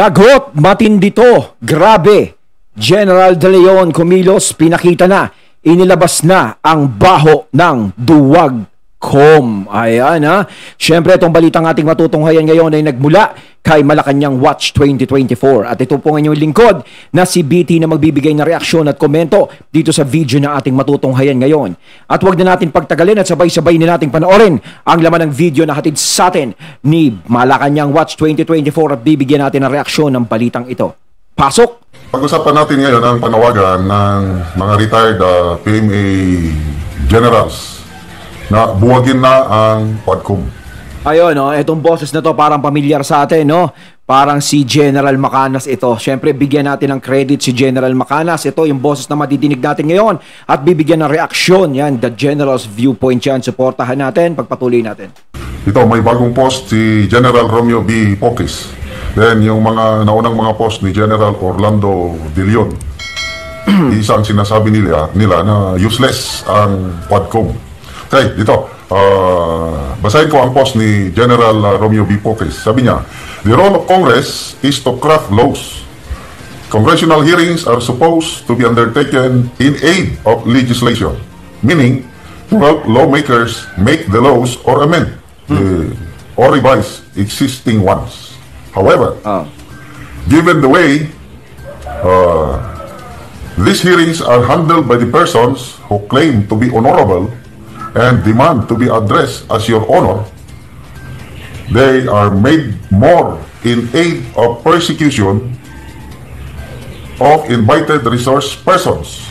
Lagot, matindi to. Grabe. General De Leon Cumilos, pinakita na. Inilabas na ang baho ng duwag.com. Ayan ha. Siyempre itong balitang ating matutunghayan ngayon ay nagmula kay Malacanang Watch 2024. At ito po ang inyong lingkod na si BT na magbibigay ng reaksyon at komento dito sa video na ating matutunghayan ngayon. At huwag na natin pagtagalin at sabay-sabay na nating panoorin ang laman ng video na hatid sa atin ni Malacanang Watch 2024 at bibigyan natin ng reaksyon ng balitang ito. Pasok! Pag-usapan natin ngayon ang panawagan ng mga retired PMA generals na buwagin na ang Quadcom. Ayun, no, itong boses na to parang pamilyar sa atin, no? Parang si General Macanas ito. Siyempre, bigyan natin ng credit si General Macanas. Ito yung boses na madidinig natin ngayon at bibigyan ng reaksyon. Yan, the General's viewpoint yan. Suportahan natin, pagpatuloy natin. Ito, may bagong post si General Romeo B. Pocis. Then, yung mga naunang mga post ni General Orlando De Leon. Isang sinasabi nila na useless ang Quadcom. Okay, dito. Basahin ko ang post ni General Romeo B. Pocis. Sabi niya, the role of Congress is to craft laws. Congressional hearings are supposed to be undertaken in aid of legislation, meaning to help lawmakers make the laws or amend or revise existing ones. However, given the way these hearings are handled by the persons who claim to be honorable and demand to be addressed as your honor, they are made more in aid of persecution of invited resource persons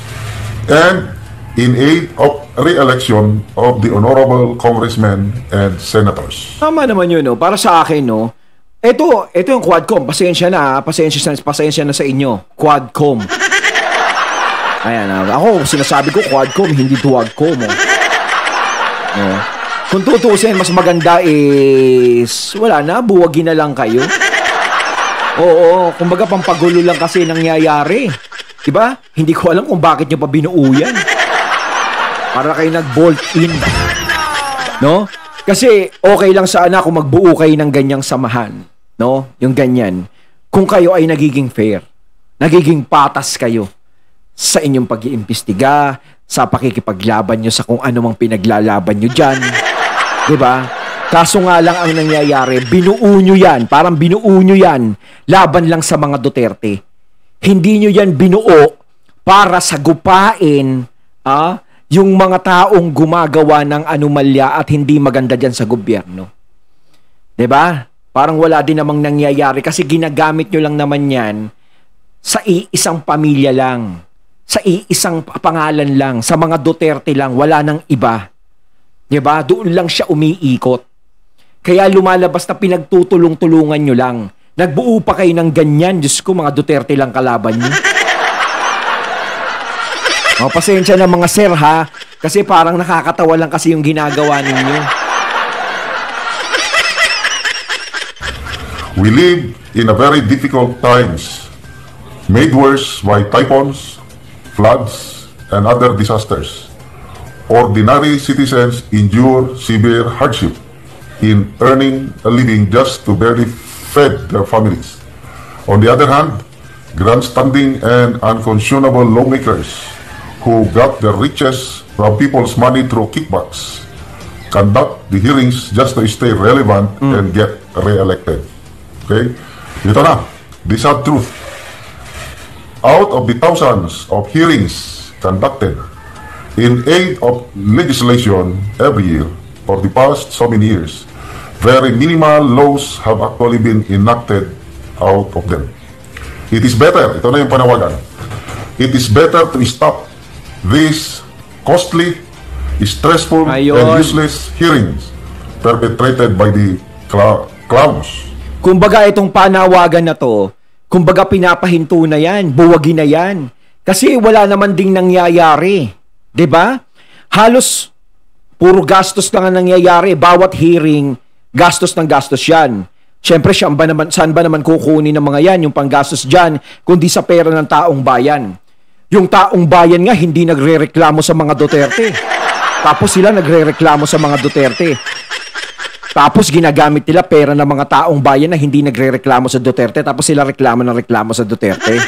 and in aid of re-election of the honorable congressmen and senators. Tama naman yun, no? Para sa akin, no? Ito yung Quadcom. Pasensya na sa inyo. Quadcom. Ayan, ako sinasabi ko Quadcom, hindi duwagcom. No? Kung tutusin, mas maganda is wala na, buwagin na lang kayo. Oo, kumbaga pampagulo lang kasi nangyayari. Diba? Hindi ko alam kung bakit nyo pa binuo yan. Para kayo nag-bolt in. No? Kasi okay lang sana kung magbuo kayo ng ganyang samahan. No? Yung ganyan. Kung kayo ay nagiging fair. Nagiging patas kayo sa inyong pag-iimbestiga, sa pakikipaglaban nyo sa kung ano mang pinaglalaban nyo dyan. Diba? Kaso nga lang ang nangyayari, binuo nyo yan, parang binuo nyo yan, laban lang sa mga Duterte. Hindi nyo yan binuo para sagupain yung mga taong gumagawa ng anomalya at hindi maganda dyan sa gobyerno. Diba? Parang wala din namang nangyayari kasi ginagamit nyo lang naman yan sa iisang pamilya lang. Sa iisang pangalan lang, sa mga Duterte lang, wala nang iba. Diba? Doon lang siya umiikot. Kaya lumalabas na pinagtutulong-tulungan nyo lang. Nagbuo pa kayo ng ganyan, Diyos ko, mga Duterte lang kalaban nyo. Pasensya na mga sir ha, kasi parang nakakatawa lang kasi yung ginagawa ninyo. We live in a very difficult times, made worse by typhoons, floods, and other disasters. Ordinary citizens endure severe hardship in earning a living just to barely feed their families. On the other hand, grandstanding and unconscionable lawmakers who got the riches from people's money through kickbacks conduct the hearings just to stay relevant and get re-elected. Okay? Ito na, the sad truth. Out of the thousands of hearings conducted in aid of legislation every year for the past so many years, very minimal laws have actually been enacted out of them. It is better, ito na yung panawagan, it is better to stop these costly, stressful, and useless hearings perpetrated by the clowns. Kumbaga itong panawagan na to, kumbaga pinapahinto na yan, buwagin na yan. Kasi wala naman ding nangyayari. 'Di ba? Halos puro gastos lang ang nangyayari. Bawat hearing, gastos ng gastos yan. Siyempre, saan ba naman kukunin ng mga yan, yung panggastos dyan, kundi sa pera ng taong bayan. Yung taong bayan nga, hindi nagre-reklamo sa mga Duterte. Tapos sila nagre-reklamo sa mga Duterte. Tapos ginagamit nila pera ng mga taong bayan na hindi nagrereklamo sa Duterte, tapos sila reklamo ng reklamo sa Duterte.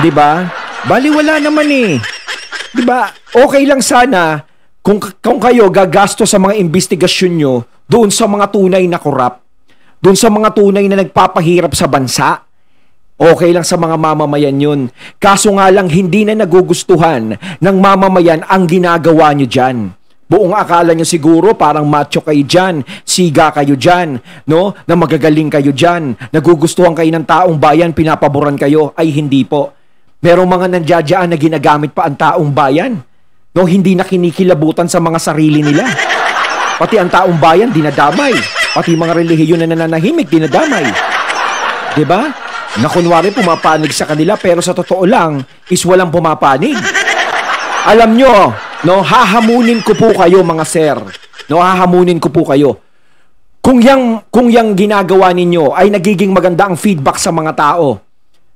'Di ba? Baliwala naman eh. 'Di ba? Okay lang sana kung kayo gagasto sa mga investigasyon nyo doon sa mga tunay na korap, doon sa mga tunay na nagpapahirap sa bansa. Okay lang sa mga mamamayan yun. Kaso nga lang hindi na nagugustuhan ng mamamayan ang ginagawa nyo dyan. Buong akala nyo siguro parang macho kayo dyan, siga kayo dyan, no? Na magagaling kayo dyan, nagugustuhan kayo ng taong bayan, pinapaboran kayo. Ay hindi po. Merong mga nandiyadyaan na ginagamit pa ang taong bayan. No, hindi na kinikilabutan sa mga sarili nila. Pati ang taong bayan, dinadamay. Pati mga relihiyon na nananahimik, dinadamay. Diba? Na kunwari pumapanig sa kanila, pero sa totoo lang, is walang pumapanig. Alam nyo, no, hahamunin ko po kayo mga sir. No, hahamunin ko po kayo. Kung yang ginagawa ninyo ay nagiging maganda ang feedback sa mga tao,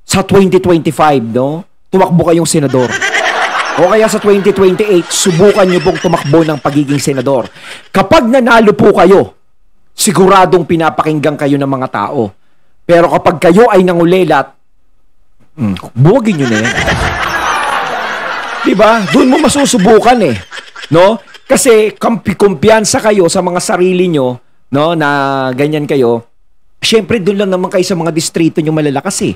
sa 2025, no, tumakbo kayong senador. O kaya sa 2028, subukan nyo pong tumakbo ng pagiging senador. Kapag nanalo po kayo, siguradong pinapakinggan kayo ng mga tao. Pero kapag kayo ay nangulelat, buwagin nyo na yan. Diba? Doon mo masusubukan eh. No? Kasi kumpiyansa kayo sa mga sarili nyo, no, na ganyan kayo. Siyempre, doon lang naman kayo sa mga distrito nyo malalakas eh.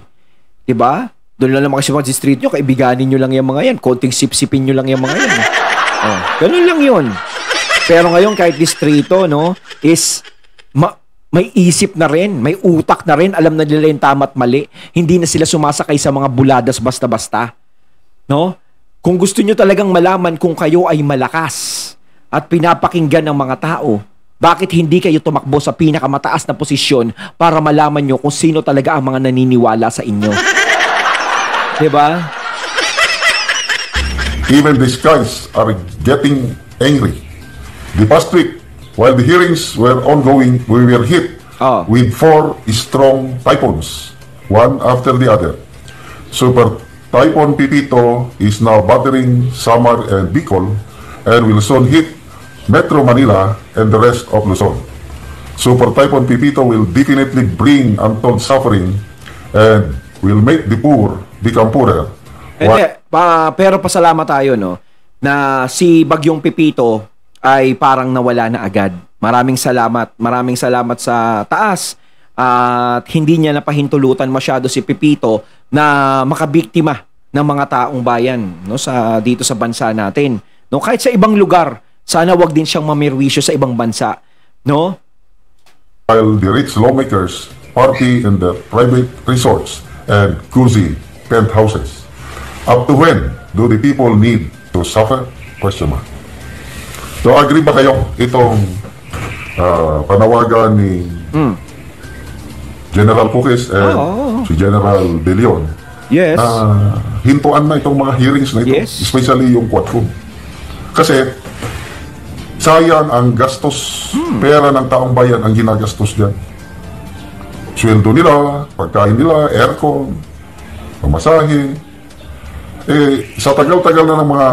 Diba? Doon lang naman kasi mga distrito nyo, kaibiganin nyo lang yung mga yan. Konting sipsipin nyo lang yung mga yan. Oh, ganun lang yun. Pero ngayon, kahit distrito, no, is may isip na rin, may utak na rin, alam na nila yung tama at mali. Hindi na sila sumasakay sa mga buladas basta-basta. No? Kung gusto nyo talagang malaman kung kayo ay malakas at pinapakinggan ng mga tao, bakit hindi kayo tumakbo sa pinakamataas na posisyon para malaman nyo kung sino talaga ang mga naniniwala sa inyo? Diba? Even the skies are getting angry. The past week, while the hearings were ongoing, we were hit with 4 strong typhoons, one after the other. Super Typhoon Pipito is now battering Samar and Bicol and will soon hit Metro Manila and the rest of Luzon. Super Typhoon Pipito will definitely bring untold suffering and will make the poor become poorer. Pero pasalamat tayo, no, na si Bagyong Pipito ay parang nawala na agad. Maraming salamat sa taas at hindi niya napahintulutan masyado si Pipito na makabiktima ng mga taong bayan, no, dito sa bansa natin. No, kahit sa ibang lugar, sana wag din siyang mamirwisyo sa ibang bansa, no? While the rich lawmakers party in their private resorts and cozy penthouses. Up to when do the people need to suffer? Question mark. So, agree ba kayo itong panawagan ni General Pukis and si General De Leon? Yes. Hintuan na itong mga hearings na ito, yes, especially yung Quadcom. Kasi sayang ang gastos, pera ng taong bayan ang ginagastos dyan. Sweldo nila, pagkain nila, aircon, pamasahe. Sa tagal-tagal na ng mga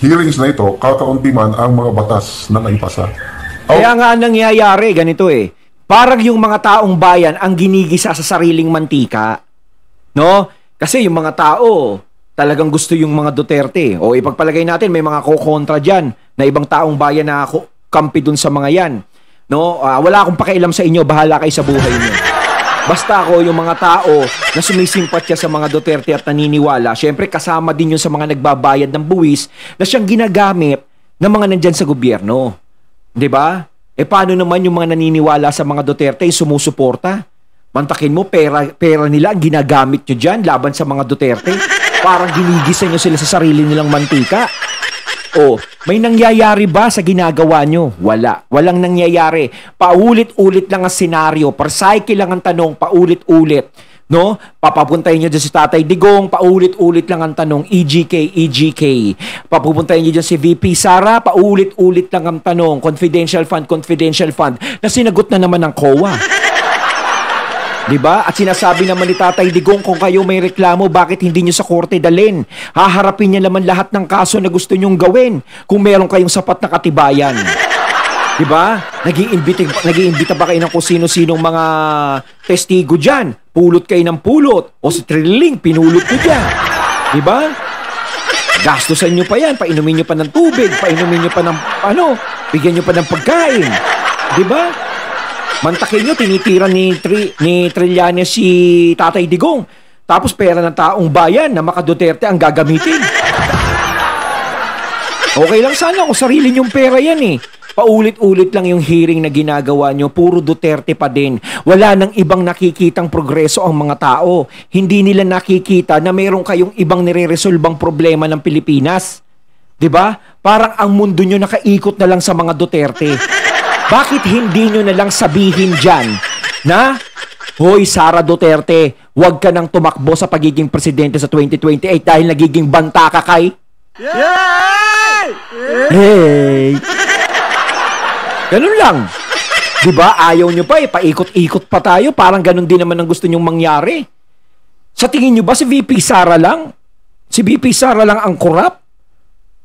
hearings na ito, kakaunti man ang mga batas na naipasa. Kaya nga nangyayari, ganito eh. Parang yung mga taong bayan ang ginigisa sa sariling mantika. No? Kasi yung mga tao, talagang gusto yung mga Duterte. O ipagpalagay natin, may mga kokontra dyan na ibang taong bayan na kampi dun sa mga yan. No? Wala akong pakialam sa inyo, bahala kayo sa buhay niyo. Basta ako, yung mga tao na sumisimpatya sa mga Duterte at naniniwala, syempre kasama din yun sa mga nagbabayad ng buwis na siyang ginagamit ng mga nandyan sa gobyerno. 'Di ba? Paano naman yung mga naniniwala sa mga Duterte yung sumusuporta? Mantakin mo, pera nila ang ginagamit nyo dyan laban sa mga Duterte. Parang ginigisa nyo sila sa sarili nilang mantika. O, may nangyayari ba sa ginagawa nyo? Wala. Walang nangyayari. Paulit-ulit lang ang senaryo. Per cycle lang ang tanong, paulit-ulit. No? Papapuntahin nyo dyan si Tatay Digong, paulit-ulit lang ang tanong, EGK. Papupuntahin nyo dyan si VP Sara, paulit-ulit lang ang tanong, confidential fund, na sinagot na naman ng COA. Diba? At sinasabi naman ni Tatay Digong, kung kayo may reklamo, bakit hindi nyo sa korte dalhin? Haharapin niya naman lahat ng kaso na gusto nyong gawin kung meron kayong sapat na katibayan. Diba? Nag-iimbita ba kayo ng kung sino-sinong mga testigo dyan? Pulot kayo ng pulot. O si Trilling, pinulot nyo dyan. Diba? Gastusan nyo pa yan. Painumin nyo pa ng tubig. Painumin nyo pa ng, bigyan nyo pa ng pagkain. Diba? Mantakin nyo, tinitira ni Trillanes si Tatay Digong. Tapos pera ng taong bayan na maka Duterte ang gagamitin. Okay lang sana kung sarili nyong pera yan eh. Paulit-ulit lang yung hearing na ginagawa nyo, puro Duterte pa din. Wala nang ibang nakikitang progreso ang mga tao. Hindi nila nakikita na mayroon kayong ibang nire-resolbang problema ng Pilipinas. 'Di ba? Parang ang mundo nyo nakaikot na lang sa mga Duterte. Bakit hindi nyo na lang sabihin dyan na, hoy Sara Duterte, huwag ka nang tumakbo sa pagiging presidente sa 2028 dahil nagiging banta ka kay... Yay! Hey! Ganun lang. Diba? Ayaw nyo pa eh. Paikot-ikot pa tayo. Parang ganun din naman ang gusto nyong mangyari. Sa tingin nyo ba si VP Sara lang? Si VP Sara lang ang korap?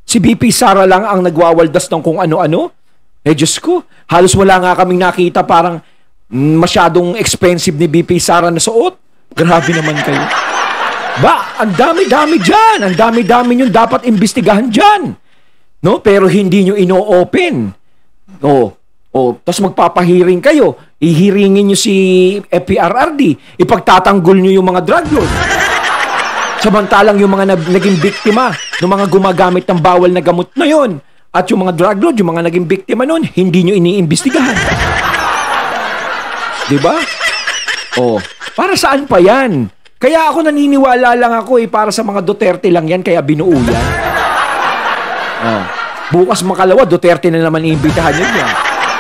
Si VP Sara lang ang nagwawaldas ng kung ano-ano? Eh Diyos ko, halos wala nga kaming nakita parang masyadong expensive ni VP Sara na suot. Grabe naman kayo. Ba, ang dami-dami dyan. Ang dami-dami nyo dapat imbestigahan dyan. No? Pero hindi nyo ino-open. Tapos magpapahiring kayo. Ihiringin nyo si FPRRD. Ipagtatanggol nyo yung mga drug lord. Samantalang yung mga naging biktima ng mga gumagamit ng bawal na gamot na yon at yung mga drug lord, yung mga naging biktima nun, hindi nyo iniimbestigahan. Diba? Para saan pa yan? Kaya ako naniniwala lang ako para sa mga Duterte lang yan, kaya binuo yan. Bukas makalawa, Duterte na naman iimbitahan nyo yan.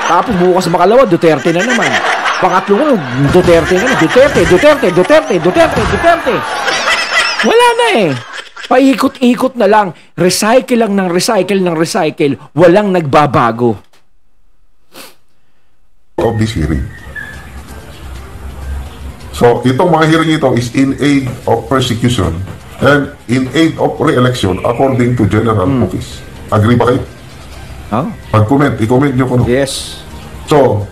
Tapos bukas makalawa, Duterte na naman. Pangatlo, Duterte na naman. Duterte. Wala na eh. Paikot-ikot na lang. Recycle lang ng recycle. Walang nagbabago. Of this hearing. So, itong mga hearing ito is in aid of persecution and in aid of re-election according to General Office. Agree ba kayo? Pag-comment, i-comment nyo kung Yes. So,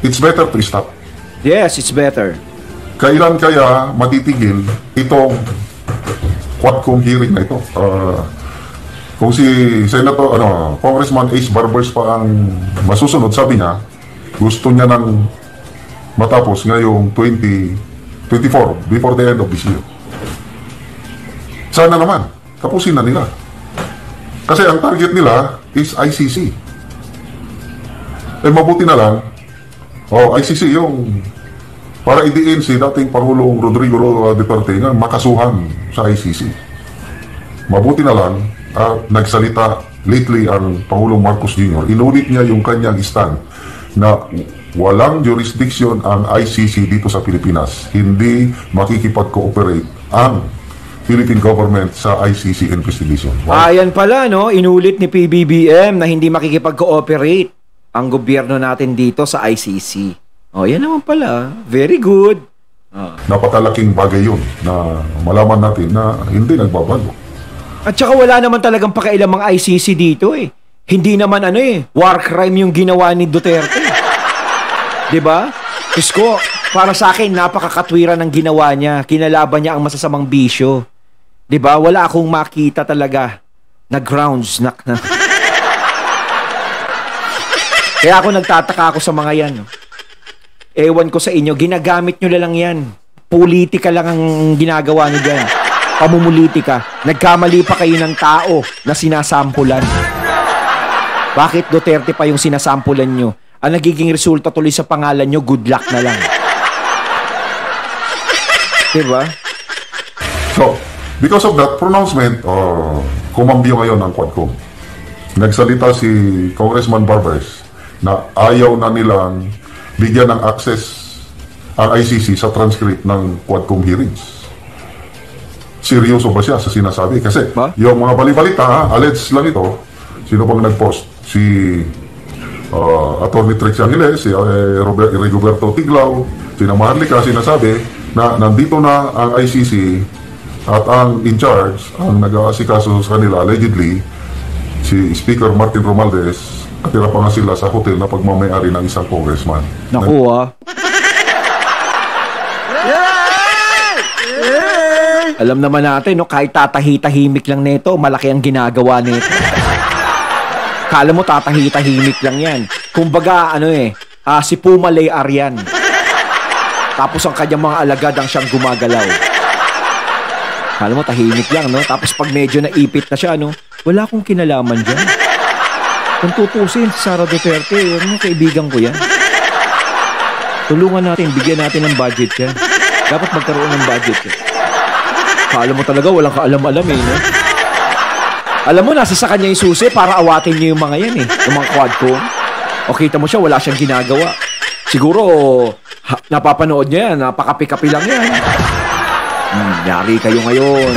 it's better to stop. Yes, it's better. Kailan kaya matitigil itong Quadcom hearing na ito? Kung si Senator, Congressman Ace Barbers pa ang masusunod, sabi niya, gusto niya nang matapos ngayong 2024, before the end of this year. Sana naman, tapusin na nila. Kasi ang target nila is ICC. Mabuti na lang, ICC yung para idiin si dating Pangulong Rodrigo Duterte nga makasuhan sa ICC. Mabuti na lang at nagsalita lately ang Pangulong Marcos Jr. Inulit niya yung kanyang stand na walang jurisdiction ang ICC dito sa Pilipinas. Hindi makikipag-cooperate ang Philippine government sa ICC investigation. Wow. Ayan pala, no? Inulit ni PBBM na hindi makikipag-cooperate ang gobyerno natin dito sa ICC. Yan naman pala. Very good. Napakalaking bagay yun na malaman natin na hindi nagbabago. At saka wala naman talagang pakialam ang ICC dito eh. Hindi naman war crime yung ginawa ni Duterte. Diba? Diyos ko, para sa akin, napakakatwiran ng ginawa niya. Kinalaban niya ang masasamang bisyo. Diba? Wala akong makita talaga na grounds na. Kaya ako nagtataka ako sa mga yan. Ewan ko sa inyo, ginagamit nyo lang yan. Politika lang ang ginagawa nyo dyan. Pamumulitika. Nagkamali pa kayo ng tao na sinasampulan. Bakit Duterte pa yung sinasampulan nyo? Ang nagiging resulta tuloy sa pangalan nyo, good luck na lang. Diba? So, because of that pronouncement, kumambyo ngayon ang Quadcom. Nagsalita si Congressman Barbers na ayaw na nilang bigyan ng access ang ICC sa transcript ng Quadcom hearings. Seryoso ba siya sa sinasabi? Kasi yung mga balibalita, alleged lang ito. Sino pang nag-post? Si Atty. Trix Angeles, si Rigoberto Tiglao, si Maharlika, sinasabi na nandito na ang ICC at ang in charge, ang nag-aasikaso sa kanila, allegedly, si Speaker Martin Romualdez, Nakatira pa nga sila sa hotel na pagmamayari ng isang congressman. Naku ah. Alam naman natin, no, kahit tatahi-tahimik lang nito, malaki ang ginagawa nito. Kala mo tatahi-tahimik lang yan. Kumbaga, si Pumalay Aryan. Tapos ang kanyang mga alagad ang siyang gumagalaw. Kala mo tahimik lang, no? Tapos pag medyo naipit na siya, no? Wala akong kinalaman dyan. Kung tutusin si Sara Duterte, kaibigan ko yan. Tulungan natin, bigyan natin ng budget yan. Dapat magkaroon ng budget yan. Kala mo talaga, walang kaalam-alam eh, no? Alam mo, nasa sa kanya yung susi para awatin niyo yung mga yan eh. Yung mga quadcom. O kita mo siya, wala siyang ginagawa. Siguro, napapanood niya yan, napakapi-kapi lang yan. Yari kayo ngayon.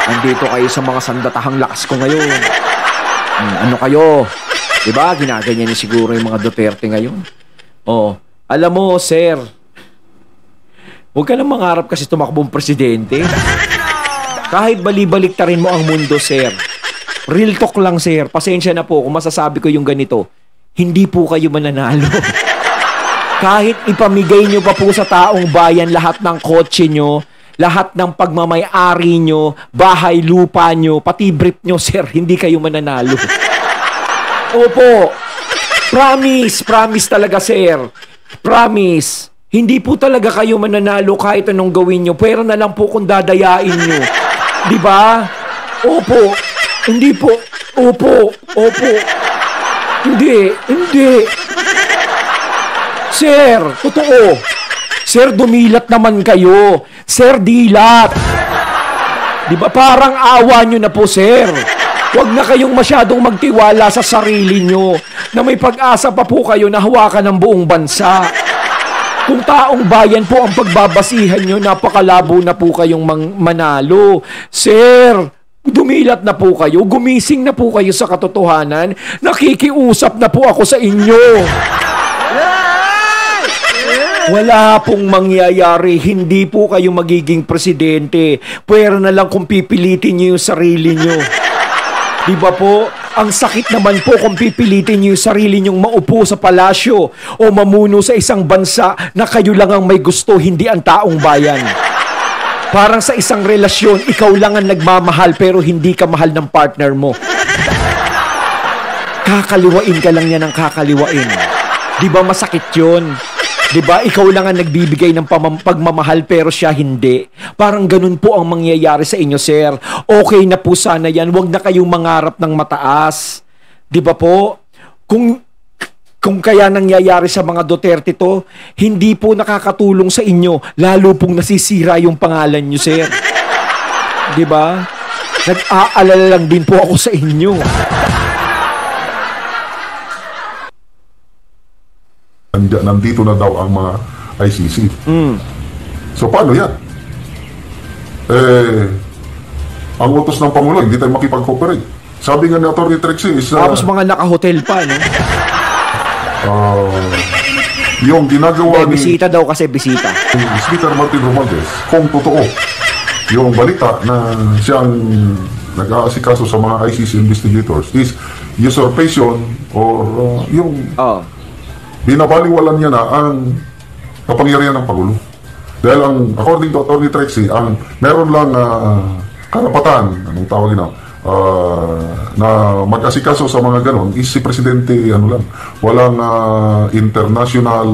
Nandito kayo sa mga sandatahang lakas ko ngayon. Ano kayo? Diba? Ginaganyan niya siguro yung mga Duterte ngayon. Oh, alam mo, sir, huwag ka nang mangarap kasi tumakbong presidente. Kahit bali-baliktarin mo ang mundo, sir. Real talk lang, sir. Pasensya na po kung masasabi ko yung ganito. Hindi po kayo mananalo. Kahit ipamigay nyo pa po sa taong bayan lahat ng kotse nyo, lahat ng pagmamay-ari nyo, bahay, lupa nyo, pati brief nyo, sir, hindi kayo mananalo. Opo. Promise talaga, sir. Promise. Hindi po talaga kayo mananalo kahit anong gawin nyo. Pero na lang po kung dadayain nyo. Diba? Opo. Hindi po. Opo. Hindi. Sir, totoo. Sir, dumilat naman kayo. Sir, dilat. Diba? Parang awa nyo na po, sir. Huwag na kayong masyadong magtiwala sa sarili nyo na may pag-asa pa po kayo na hawakan ng buong bansa. Kung taong bayan po ang pagbabasihan nyo, napakalabo na po kayong manalo. Sir, dumilat na po kayo, gumising na po kayo sa katotohanan, nakikiusap na po ako sa inyo. Wala pong mangyayari, hindi po kayo magiging presidente. Pwera na lang kung pipilitin nyo yung sarili nyo. Diba po? Ang sakit naman po kung pipilitin nyo yung sarili nyong maupo sa palasyo o mamuno sa isang bansa na kayo lang ang may gusto, hindi ang taong bayan. Parang sa isang relasyon, ikaw lang ang nagmamahal pero hindi ka mahal ng partner mo. Kakaliwain ka lang niya ng kakaliwain. Diba masakit yun? Diba, ikaw lang ang nagbibigay ng pagmamahal pero siya hindi. Parang ganun po ang mangyayari sa inyo, sir. Okay na po sana yan. Huwag na kayong mangarap ng mataas. Diba po? Kung kaya nangyayari sa mga Duterte to, hindi po nakakatulong sa inyo. Lalo pong nasisira yung pangalan nyo, sir. Diba? Nag-aalala lang din po ako sa inyo. Nandito na daw ang mga ICC. So paano yan? Ang utos ng Pangulo, hindi tayo makipag-cooperate. Sabi nga ni Atty. Trixie is... Tapos mga naka-hotel pa, no? Yung ginagawa ni... Bisita daw kasi, bisita. Speaker Martin Romualdez, kung totoo, yung balita na siyang nag-aasikaso sa mga ICC investigators is usurpation or yung... binabaliwalan niya na ang kapangyarihan ng Pangulo. Dahil according to Atty. Trixie, meron lang karapatan, anong tawagin na mag-asikaso sa mga ganon is si Presidente, walang international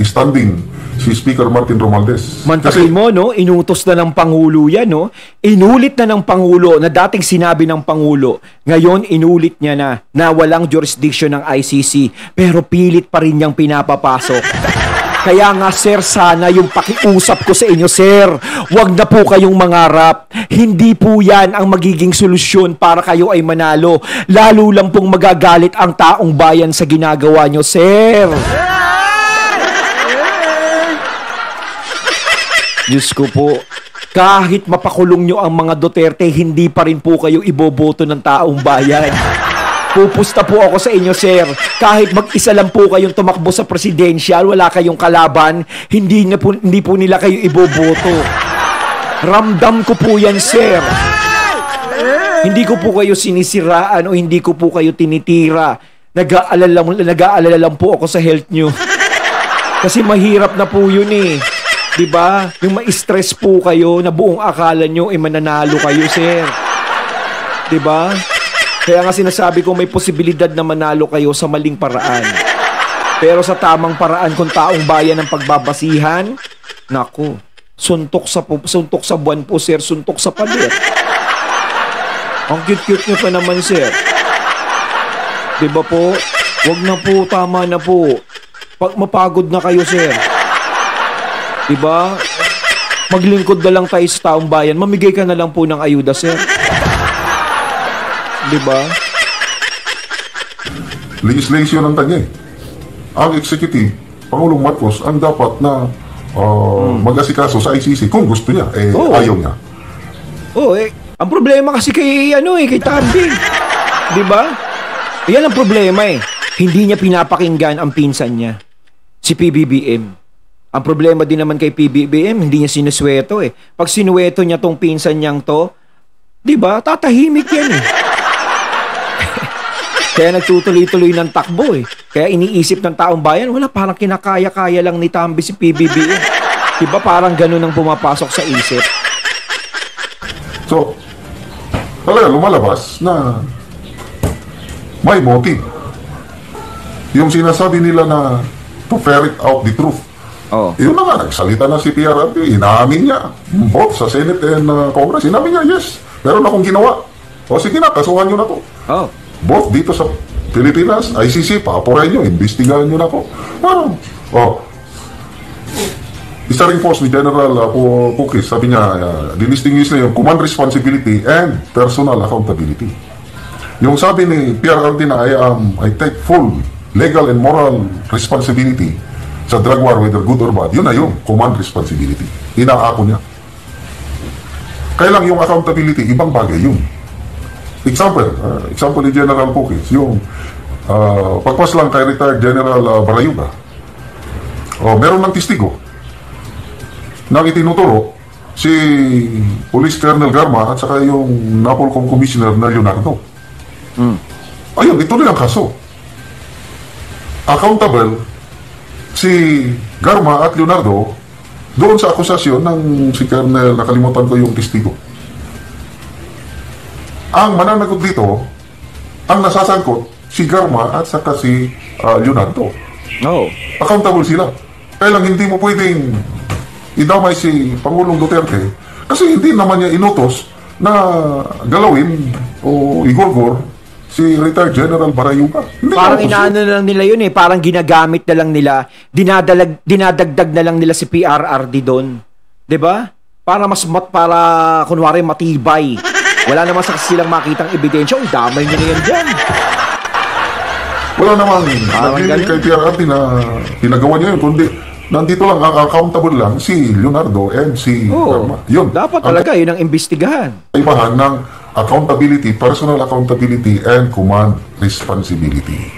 standing si Speaker Martin Romualdez. Mantakin mo, no? Inutos na ng Pangulo yan, no? Inulit na ng Pangulo na dating sinabi ng Pangulo. Ngayon, inulit niya na walang jurisdiction ng ICC. Pero pilit pa rin niyang pinapapasok. Kaya nga, sir, sana yung pakiusap ko sa inyo, sir. Huwag na po kayong mangarap. Hindi po yan ang magiging solusyon para kayo ay manalo. Lalo lang pong magagalit ang taong bayan sa ginagawa nyo, sir. Diyos ko po, kahit mapakulong nyo ang mga Duterte, hindi pa rin po kayo iboboto ng taong bayan. Pupusta po ako sa inyo, sir. Kahit mag-isa lang po kayong tumakbo sa presidential, wala kayong kalaban, hindi po nila kayo iboboto. Ramdam ko po yan, sir. Hindi ko po kayo sinisiraan o hindi ko po kayo tinitira. nag-aalala lang po ako sa health nyo. Kasi mahirap na po yun eh. Diba? Yung ma-stress po kayo na buong akala nyo ay mananalo kayo, sir. Diba? Kaya nga sinasabi ko may posibilidad na manalo kayo sa maling paraan. Pero sa tamang paraan kung taong bayan ng pagbabasihan, naku, suntok sa buwan po, sir, suntok sa pader. Ang cute-cute nyo pa naman, sir. Diba po? Wag na po, tama na po. Pag mapagod na kayo, sir. Diba? Maglingkod na lang tayo sa taong bayan. Mamigay ka na lang po ng ayuda, sir. Diba? Legislation ang tanya eh. Ang executive, Pangulong Marcos, ang dapat na mag-asikaso sa ICC kung gusto niya, ayaw niya. Ang problema kasi kay Tandy. Diba? Yan ang problema eh. Hindi niya pinapakinggan ang pinsan niya, si PBBM. Ang problema din naman kay PBBM, hindi niya sinusweto eh. Pag sinuweto niya tong pinsan niyang to, diba, tatahimik yan eh. Kaya nagtutuloy-tuloy ng takbo eh. Kaya iniisip ng taong bayan, wala, parang kinakaya-kaya lang ni Tambi si PBBM. Diba parang ganun ang pumapasok sa isip. So, talaga lumalabas na may motive. Yung sinasabi nila na to ferret out the truth. Yun na nga, nagsalita na si PRRD, inaamin niya. Both sa Senate and Congress, inamin niya, yes. Meron akong ginawa. O sige na, kasuhan nyo na to. Both dito sa Pilipinas, ICC, paapurahin nyo, investigahan nyo na ako. Isa ring post ni General Pukis, sabi niya, dinistinguish na yung command responsibility and personal accountability. Yung sabi ni PRRD na I take full legal and moral responsibility sa drug war, whether good or bad, yun na yung command responsibility. Inaako niya. Kaya lang yung accountability, ibang bagay yun. Example ni General Pukis, yung pagpas lang kay retired General Barayuga. Meron ng testigo nang itinuturo si Police Colonel Garma at saka yung Napolcom Commissioner na Leonardo. Ayun, ituloy ang kaso. Accountable si Garma at Leonardo doon sa akusasyon ng si Colonel, nakalimutan ko yung testigo. Ang mananagot dito, ang nasasangkot, si Garma at saka si Leonardo. Accountable sila. Kaya lang hindi mo pwedeng idamay si Pangulong Duterte kasi hindi naman niya inutos na galawin o igorgor si retired General Barayuga. Parang inaano na lang nila yun eh. Parang ginagamit na lang nila. Dinadagdag na lang nila si PRRD doon. Diba? Para kunwari matibay. Wala naman sa silang makitang ebidensya. Damay nyo na yan dyan. Wala naman. Kay PRRD na pinagawa niya yun. Kundi nandito lang, accountable lang si Leonardo and si Garma. Yun. Dapat talaga yun ang imbestigahan. Ibahan ng accountability, personal accountability, and command responsibility.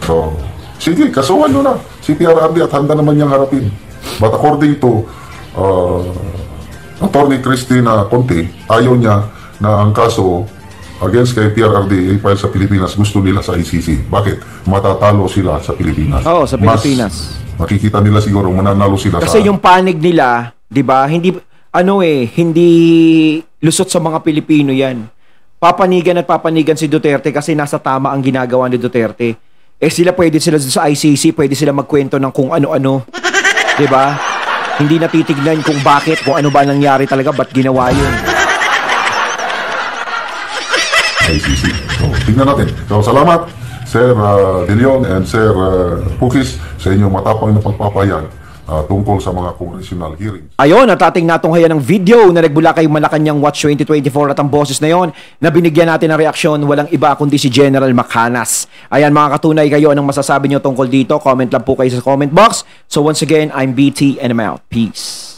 So, sige, kasuhan nyo na si PRRD at handa naman niyang harapin. But according to Attorney Cristina Conte, ayaw niya na ang kaso against kay PRRD ay sa Pilipinas, gusto nila sa ICC. Bakit? Matatalo sila sa Pilipinas. Sa Pilipinas. Makikita nila siguro mananalo sila kasi yung panig nila, 'di ba? Hindi lusot sa mga Pilipino 'yan. Papanigan si Duterte kasi nasa tama ang ginagawa ni Duterte. Sila pwede sila sa ICC, pwede sila magkwento ng kung ano-ano. 'Di ba? Hindi natitignan kung bakit, kung ano ba nangyari talaga, ba't ginawa 'yun. ICC. So, tingnan natin. So, salamat Sir De Leon and Sir Pukis sa inyong matapang na pagpapayag tungkol sa mga congressional hearings. Ayun, at ating natunghayan ng video na nagbula kay Malacanang Watch 2024 at ang boses na yon na binigyan natin ng reaksyon, walang iba kundi si General Macanas. Ayan mga katunay, kayo anong masasabi nyo tungkol dito? Comment lang po kayo sa comment box. So once again, I'm BT and I'm out. Peace.